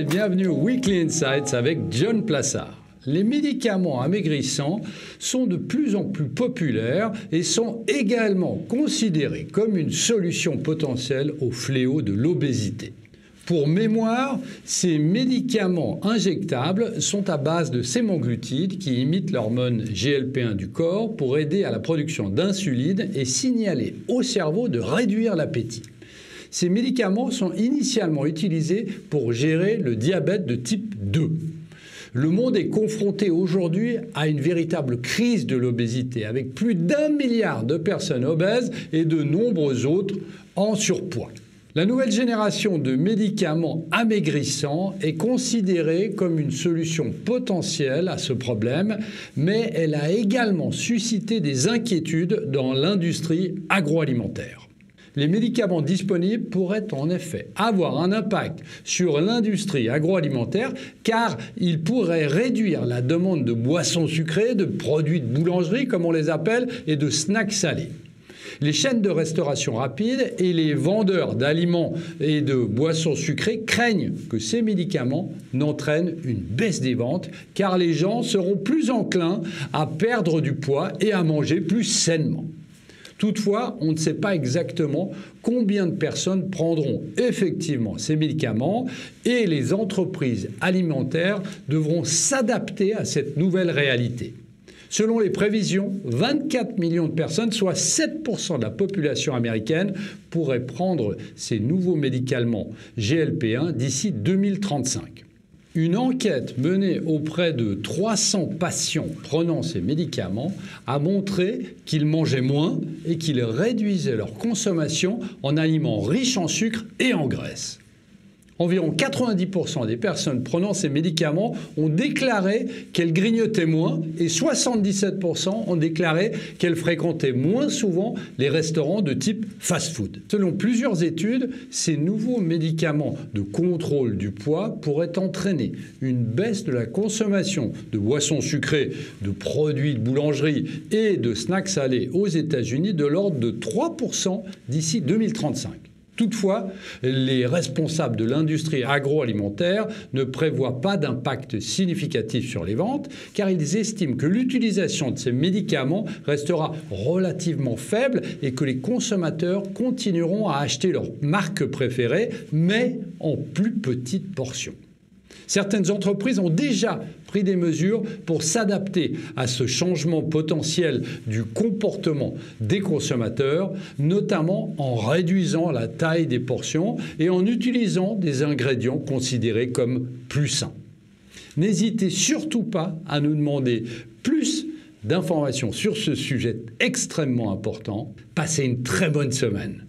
bienvenue au Weekly Insights avec John Plassard. Les médicaments amaigrissants sont de plus en plus populaires et sont également considérés comme une solution potentielle au fléau de l'obésité. Pour mémoire, ces médicaments injectables sont à base de sémoglutide qui imitent l'hormone GLP-1 du corps pour aider à la production d'insuline et signaler au cerveau de réduire l'appétit. Ces médicaments sont initialement utilisés pour gérer le diabète de type 2. Le monde est confronté aujourd'hui à une véritable crise de l'obésité, avec plus d'1 milliard de personnes obèses et de nombreux autres en surpoids. La nouvelle génération de médicaments amaigrissants est considérée comme une solution potentielle à ce problème, mais elle a également suscité des inquiétudes dans l'industrie agroalimentaire. Les médicaments disponibles pourraient en effet avoir un impact sur l'industrie agroalimentaire car ils pourraient réduire la demande de boissons sucrées, de produits de boulangerie comme on les appelle, et de snacks salés. Les chaînes de restauration rapide et les vendeurs d'aliments et de boissons sucrées craignent que ces médicaments n'entraînent une baisse des ventes car les gens seront plus enclins à perdre du poids et à manger plus sainement. Toutefois, on ne sait pas exactement combien de personnes prendront effectivement ces médicaments et les entreprises alimentaires devront s'adapter à cette nouvelle réalité. Selon les prévisions, 24 millions de personnes, soit 7% de la population américaine, pourraient prendre ces nouveaux médicaments GLP-1 d'ici 2035. Une enquête menée auprès de 300 patients prenant ces médicaments a montré qu'ils mangeaient moins et qu'ils réduisaient leur consommation en aliments riches en sucre et en graisse. Environ 90% des personnes prenant ces médicaments ont déclaré qu'elles grignotaient moins et 77% ont déclaré qu'elles fréquentaient moins souvent les restaurants de type fast-food. Selon plusieurs études, ces nouveaux médicaments de contrôle du poids pourraient entraîner une baisse de la consommation de boissons sucrées, de produits de boulangerie et de snacks salés aux États-Unis de l'ordre de 3% d'ici 2035. Toutefois, les responsables de l'industrie agroalimentaire ne prévoient pas d'impact significatif sur les ventes car ils estiment que l'utilisation de ces médicaments restera relativement faible et que les consommateurs continueront à acheter leur marque préférée, mais en plus petite portion. Certaines entreprises ont déjà pris des mesures pour s'adapter à ce changement potentiel du comportement des consommateurs, notamment en réduisant la taille des portions et en utilisant des ingrédients considérés comme plus sains. N'hésitez surtout pas à nous demander plus d'informations sur ce sujet extrêmement important. Passez une très bonne semaine.